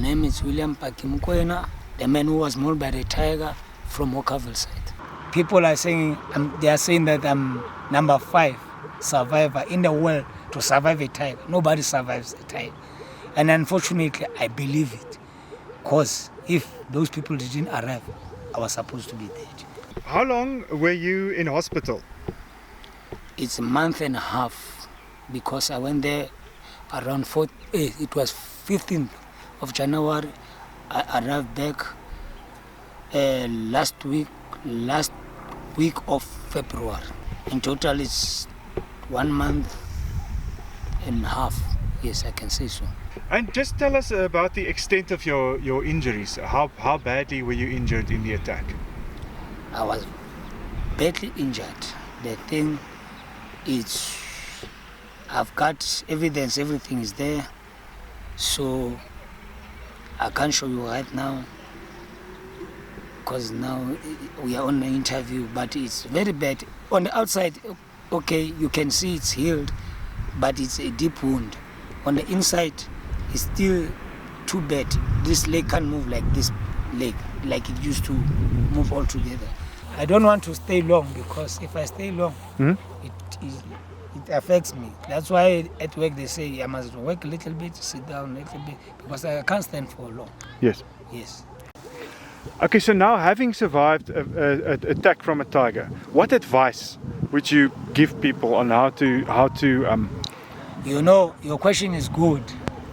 name is William Mokoena, the man who was mauled by the tiger from Walkerville side. People are saying, they are saying that I'm number 5 survivor in the world to survive a tiger. Nobody survives a tiger. And unfortunately, I believe it. Because if those people didn't arrive, I was supposed to be dead. How long were you in hospital? It's a month and a half because I went there around it was 15th of January. I arrived back last week of February. In total, it's 1 month and a half. Yes, I can say so. And just tell us about the extent of your injuries. How badly were you injured in the attack? I was badly injured. The thing is, I've got evidence, everything is there. So I can't show you right now because now we are on an interview, but it's very bad. On the outside, okay, you can see it's healed, but it's a deep wound. On the inside, it's still too bad. This leg can't move like this leg, like it used to move all together. I don't want to stay long because if I stay long, it affects me. That's why at work they say I must work a little bit, sit down a little bit, because I can't stand for long. Yes. Yes. Okay, so now having survived an attack from a tiger, what advice would you give people on how to You know, your question is good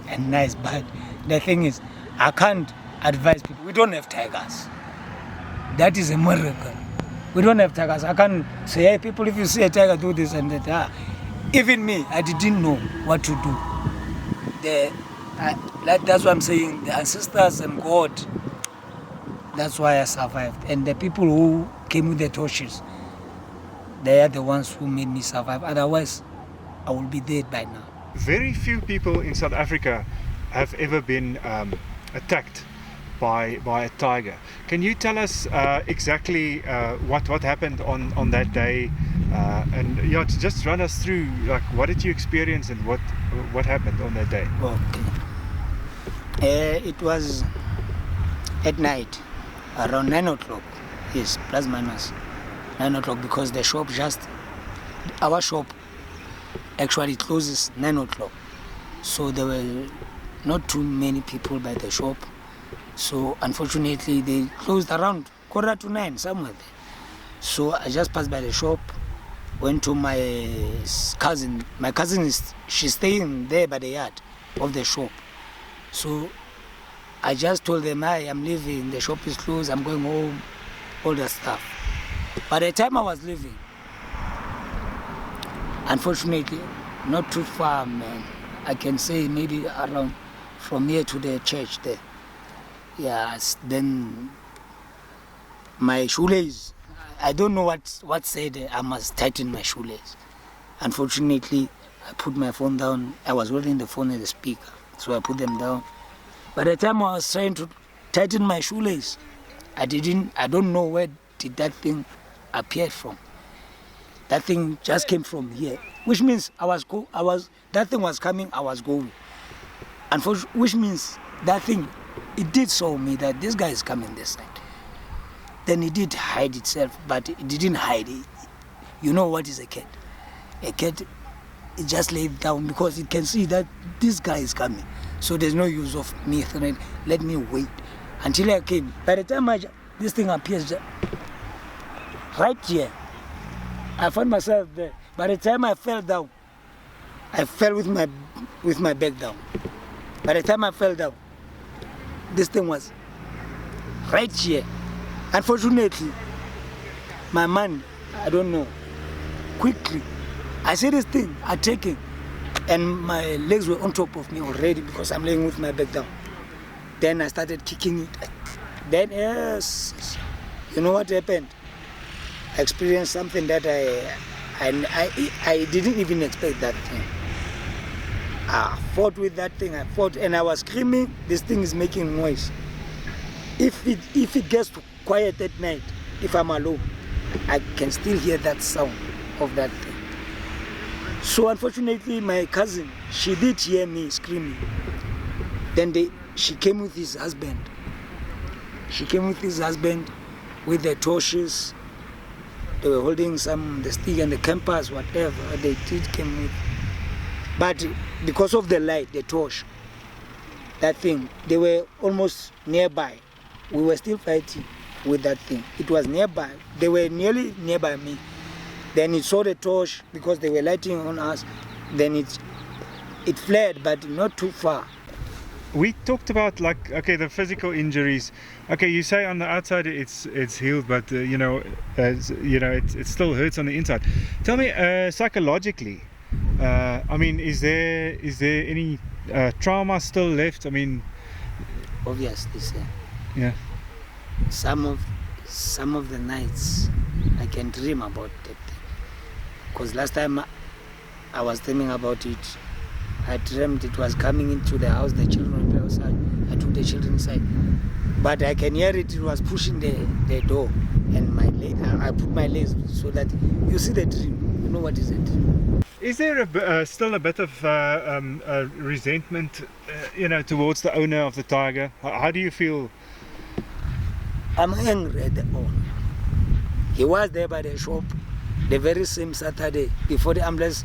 and nice, but the thing is, I can't advise people. We don't have tigers. That is a miracle. We don't have tigers. I can't say, hey, people, if you see a tiger, do this and that. Even me, I didn't know what to do. That's what I'm saying. The ancestors and God, that's why I survived. And the people who came with the torches, they are the ones who made me survive. Otherwise, I will be dead by now. Very few people in South Africa have ever been attacked by a tiger. Can you tell us exactly what happened on that day, and just run us through, like, what did you experience and what happened on that day? Okay. It was at night around 9 o'clock. Yes, plus minus 9 o'clock, because the shop our shop actually closes 9 o'clock. So there were not too many people by the shop. So unfortunately they closed around 9:15 somewhere there. So I just passed by the shop, went to my cousin. My cousin she's staying there by the yard of the shop. So I just told them, hi, I'm leaving, the shop is closed, I'm going home, all that stuff. By the time I was leaving, unfortunately, not too far, man. I can say maybe around from here to the church there. Yes, then my shoelace, I don't know what said I must tighten my shoelace. Unfortunately, I put my phone down. I was holding the phone and the speaker, so I put them down. By the time I was trying to tighten my shoelace, I don't know where did that thing appear from. That thing just came from here, which means that thing was coming, I was going. Which means that thing, it did show me that this guy is coming this side. Then it did hide itself, but it didn't hide it. You know what is a cat? A cat, it just laid down because it can see that this guy is coming. So there's no use of me threatening. Let me wait until I came. By the time this thing appears right here, I found myself there. By the time I fell down, I fell with my back down. By the time I fell down, this thing was right here. Unfortunately, my man, I don't know, quickly, I see this thing attacking, and my legs were on top of me already because I'm laying with my back down. Then I started kicking it. Then, yes, you know what happened? I experienced something that I didn't even expect that thing. I fought with that thing, and I was screaming, this thing is making noise. If it gets quiet at night, if I'm alone, I can still hear that sound of that thing. So unfortunately, my cousin, she did hear me screaming. Then she came with his husband. She came with his husband with the torches. They were holding the stick and the campers, whatever they did came with. But because of the light, the torch, that thing, they were almost nearby. We were still fighting with that thing. It was nearby. They were nearly nearby me. Then it saw the torch because they were lighting on us. Then it fled, but not too far. We talked about, like, okay, the physical injuries. Okay, you say on the outside it's healed, but it still hurts on the inside. Tell me, psychologically, I mean, is there any trauma still left? I mean, obviously, sir. Yeah. Some of the nights I can dream about that thing. Because last time I was dreaming about it, I dreamt it was coming into the house, the children were outside. I took the children inside. But I can hear it was pushing the door. And I put my legs so that you see the dream. You know what is it? Is there still a bit of resentment, towards the owner of the tiger? How do you feel? I'm angry at the owner. He was there by the shop the very same Saturday before the ambulance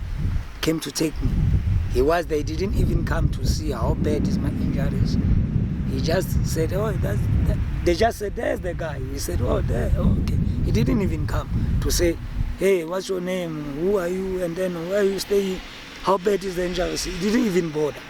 came to take me. He was there. He didn't even come to see how bad is my injuries. He just said, oh, they just said, there's the guy. He said, oh, there, oh, okay. He didn't even come to say, hey, what's your name? Who are you? And then where are you staying? How bad is the injuries? He didn't even bother.